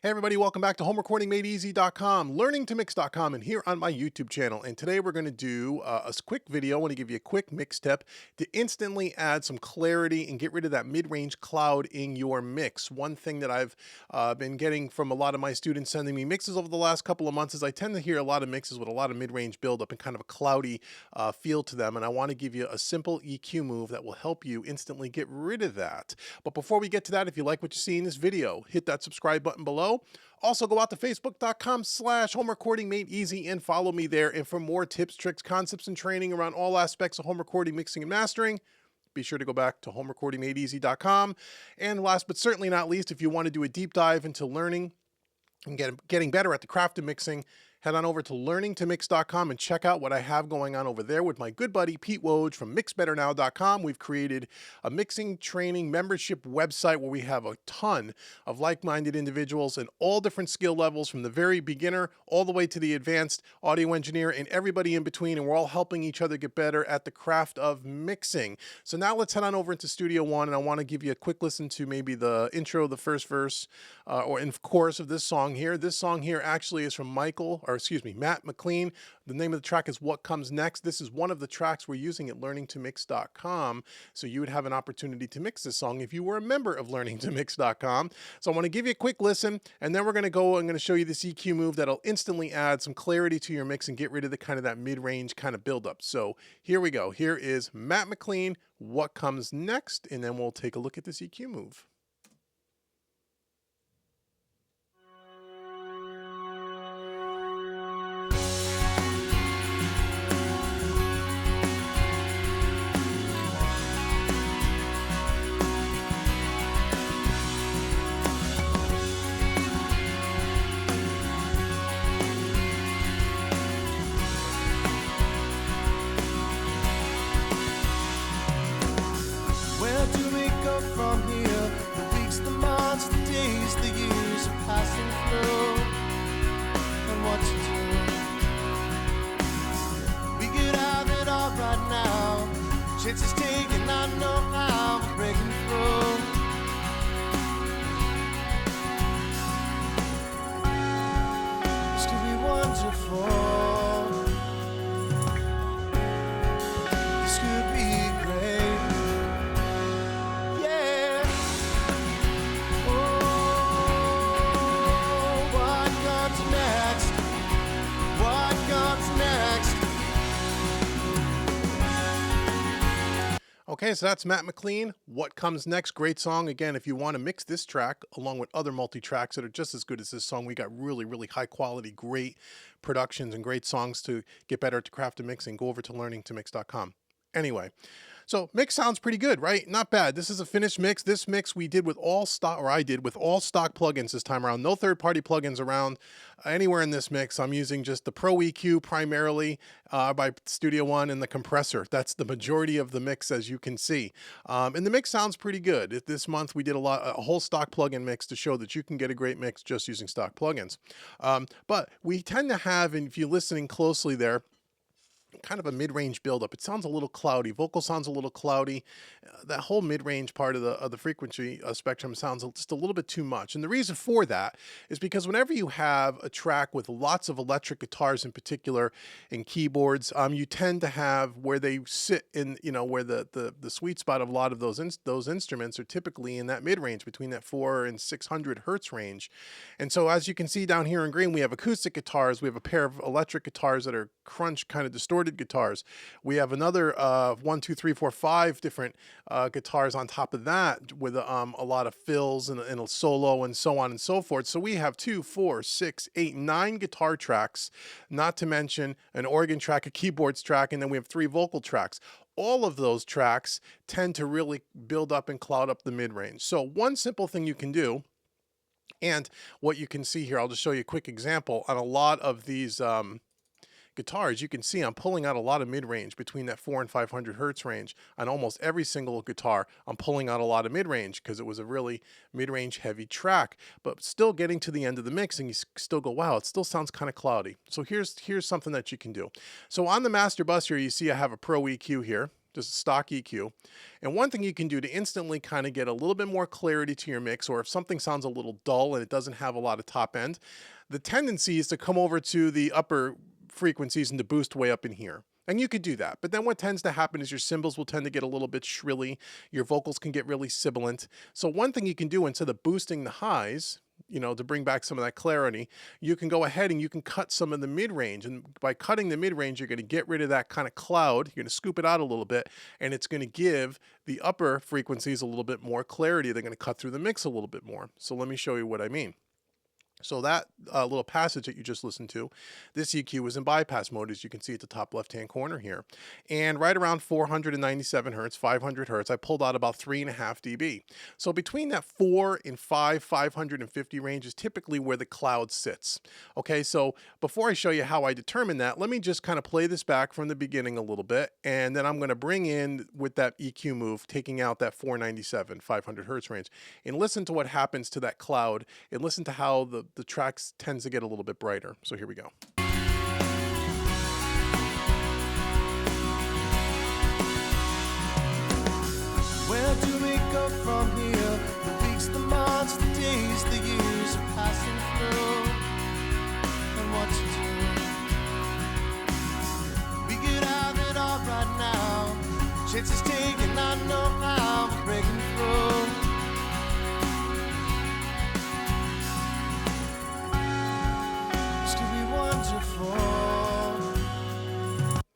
Hey everybody, welcome back to homerecordingmadeeasy.com, learningtomix.com, and here on my YouTube channel. And today we're going to do a quick video. I want to give you a quick mix tip to instantly add some clarity and get rid of that mid-range cloud in your mix. One thing that I've been getting from a lot of my students sending me mixes over the last couple of months is I tend to hear a lot of mixes with a lot of mid-range buildup and kind of a cloudy feel to them. And I want to give you a simple EQ move that will help you instantly get rid of that. But before we get to that, if you like what you see in this video, hit that subscribe button below. Also, go out to facebook.com/home recording made easy and follow me there. And for more tips, tricks, concepts, and training around all aspects of home recording, mixing, and mastering, be sure to go back to homerecordingmadeeasy.com. And last but certainly not least, if you want to do a deep dive into learning and getting better at the craft of mixing, head on over to learningtomix.com and check out what I have going on over there with my good buddy Pete Woj from mixbetternow.com. We've created a mixing training membership website where we have a ton of like-minded individuals in all different skill levels, from the very beginner all the way to the advanced audio engineer and everybody in between, and we're all helping each other get better at the craft of mixing. So now let's head on over into Studio One, and I want to give you a quick listen to maybe the intro, the first verse, or in chorus of this song here. This song here actually is from Matt McLean. The name of the track is What Comes Next. This is one of the tracks we're using at learningtomix.com. So you would have an opportunity to mix this song if you were a member of learningtomix.com. So I want to give you a quick listen, and then we're going to I'm going to show you this EQ move that'll instantly add some clarity to your mix and get rid of the kind of that mid-range kind of buildup. So here we go. Here is Matt McLean, What Comes Next, and then we'll take a look at this EQ move. From here, the weeks, the months, the days, the years are passing through. And what to do? We could have it all right now. Chances taken, I know how we're breaking through. This could be wonderful. This could be great. Okay, so that's Matt McLean, What Comes Next. Great song. Again, if you want to mix this track along with other multi-tracks that are just as good as this song, we got really, really high quality, great productions and great songs to get better at the craft of mixing. Go over to learningtomix.com. Anyway, so mix sounds pretty good, right? Not bad. This is a finished mix. This mix we did with all stock, or I did with all stock plugins this time around. No third-party plugins around anywhere in this mix. I'm using just the Pro EQ primarily by Studio One and the compressor. That's the majority of the mix, as you can see. And the mix sounds pretty good. This month we did a whole stock plugin mix to show that you can get a great mix just using stock plugins. But we tend to have, and if you're listening closely there, kind of a mid-range buildup. It sounds a little cloudy. Vocal sounds a little cloudy. That whole mid-range part of the frequency spectrum sounds just a little bit too much. And the reason for that is because whenever you have a track with lots of electric guitars in particular and keyboards, you tend to have where they sit in, where the sweet spot of a lot of those instruments are typically in that mid-range between that 400 and 600 hertz range. And so as you can see down here in green, we have acoustic guitars. We have a pair of electric guitars that are crunch kind of distorted guitars. We have another 1, 2, 3, 4, 5 different guitars on top of that with a lot of fills and a solo and so on and so forth. So we have 2, 4, 6, 8, 9 guitar tracks, not to mention an organ track, a keyboards track, and then we have 3 vocal tracks. All of those tracks tend to really build up and cloud up the mid-range. So one simple thing you can do, and what you can see here, I'll just show you a quick example on a lot of these guitars. You can see I'm pulling out a lot of mid-range between that 400 and 500 hertz range on almost every single guitar. I'm pulling out a lot of mid-range because it was a really mid-range heavy track, but still getting to the end of the mix and you still go, wow, it still sounds kind of cloudy. So here's something that you can do. So on the master bus here, you see I have a Pro EQ here. just a stock EQ. And one thing you can do to instantly kind of get a little bit more clarity to your mix, or if something sounds a little dull and it doesn't have a lot of top end, the tendency is to come over to the upper frequencies and to boost way up in here. And you could do that. But then what tends to happen is your cymbals will tend to get a little bit shrilly. Your vocals can get really sibilant. So one thing you can do, instead of boosting the highs, you know, to bring back some of that clarity, you can go ahead and you can cut some of the mid-range. And by cutting the mid-range, you're going to get rid of that kind of cloud. You're going to scoop it out a little bit, and it's going to give the upper frequencies a little bit more clarity. They're going to cut through the mix a little bit more. So let me show you what I mean. So that little passage that you just listened to, this EQ was in bypass mode, as you can see at the top left-hand corner here. And right around 497 hertz, 500 hertz, I pulled out about 3.5 dB. So between that 4 and 550 range is typically where the cloud sits. Okay, so before I show you how I determine that, let me just kind of play this back from the beginning a little bit, and then I'm going to bring in, with that EQ move, taking out that 497, 500 hertz range, and listen to what happens to that cloud, and listen to how the tracks tends to get a little bit brighter. So here we go. Where do we go from here? The weeks, the months, the days, the years are passing through. And what to do? We get out it all right now. Chances taken, I know how we're breaking through.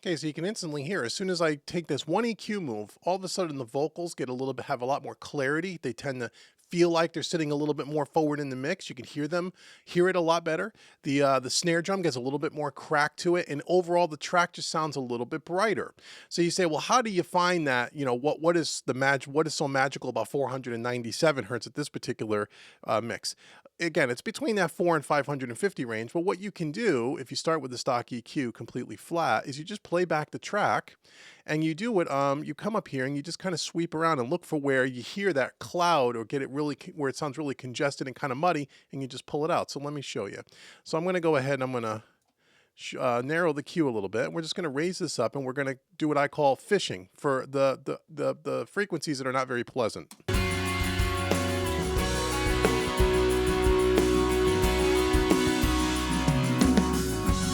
Okay, so you can instantly hear, as soon as I take this one EQ move, all of a sudden the vocals get a little bit, have a lot more clarity. They tend to feel like they're sitting a little bit more forward in the mix. You can hear it a lot better. The snare drum gets a little bit more crack to it, and overall the track just sounds a little bit brighter. So you say, well, how do you find that? You know, what is so magical about 497 hertz at this particular mix? Again, it's between that 4 and 550 range, but what you can do if you start with the stock EQ completely flat is you just play back the track, and you do what you come up here and you just kind of sweep around and look for where you hear that cloud, or get it really where it sounds really congested and kind of muddy, and you just pull it out. So let me show you. So I'm going to go ahead and I'm going to narrow the Q a little bit. We're just going to raise this up, and we're going to do what I call fishing for the frequencies that are not very pleasant.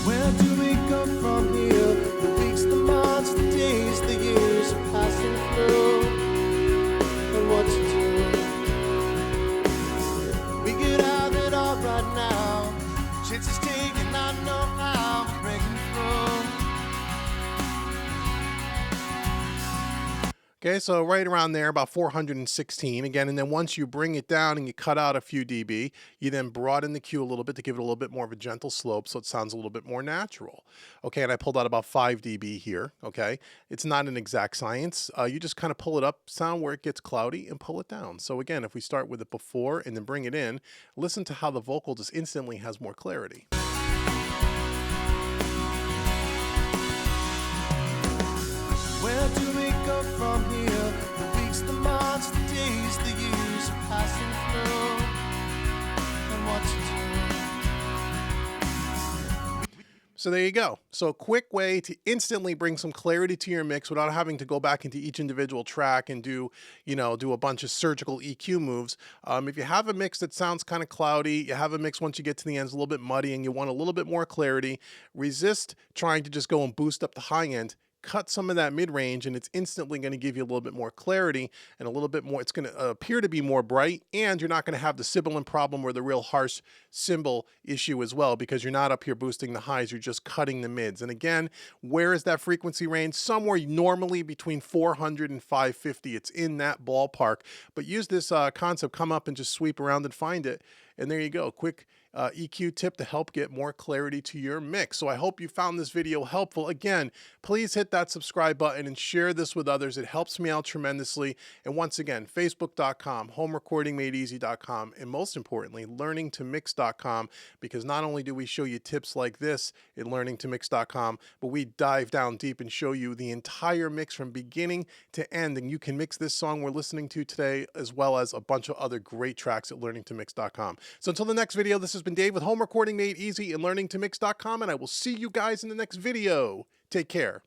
Where do we go from here? The weeks, the months, the days, the years are passing through. And what to do? We get out it all right now. Chances taken, I know how we're breaking through. Okay, so right around there, about 416 again, and then once you bring it down and you cut out a few dB, you then broaden the Q a little bit to give it a little bit more of a gentle slope, so it sounds a little bit more natural. Okay, and I pulled out about 5 dB here. Okay, it's not an exact science. You just kind of pull it up, sound where it gets cloudy, and pull it down. So again, if we start with it before and then bring it in, listen to how the vocal just instantly has more clarity. Where do we go from here? The weeks, the months, the days, the years are passing through. And what to do? So there you go. So a quick way to instantly bring some clarity to your mix without having to go back into each individual track and do a bunch of surgical EQ moves. If you have a mix that sounds kind of cloudy, you have a mix once you get to the end is a little bit muddy, and you want a little bit more clarity, resist trying to just go and boost up the high end. Cut some of that mid-range, and it's instantly going to give you a little bit more clarity and a little bit more, it's going to appear to be more bright, and you're not going to have the sibilant problem or the real harsh cymbal issue as well, because you're not up here boosting the highs, you're just cutting the mids. And again, where is that frequency range? Somewhere normally between 400 and 550. It's in that ballpark, but use this concept, come up and just sweep around and find it. And there you go. Quick EQ tip to help get more clarity to your mix. So I hope you found this video helpful. Again, please hit that subscribe button and share this with others. It helps me out tremendously. And once again, facebook.com, homerecordingmadeeasy.com, and most importantly, learningtomix.com, because not only do we show you tips like this in learningtomix.com, but we dive down deep and show you the entire mix from beginning to end. And you can mix this song we're listening to today, as well as a bunch of other great tracks at learningtomix.com. So until the next video, this has been Dave with Home Recording Made Easy and learningtomix.com, and I will see you guys in the next video. Take care.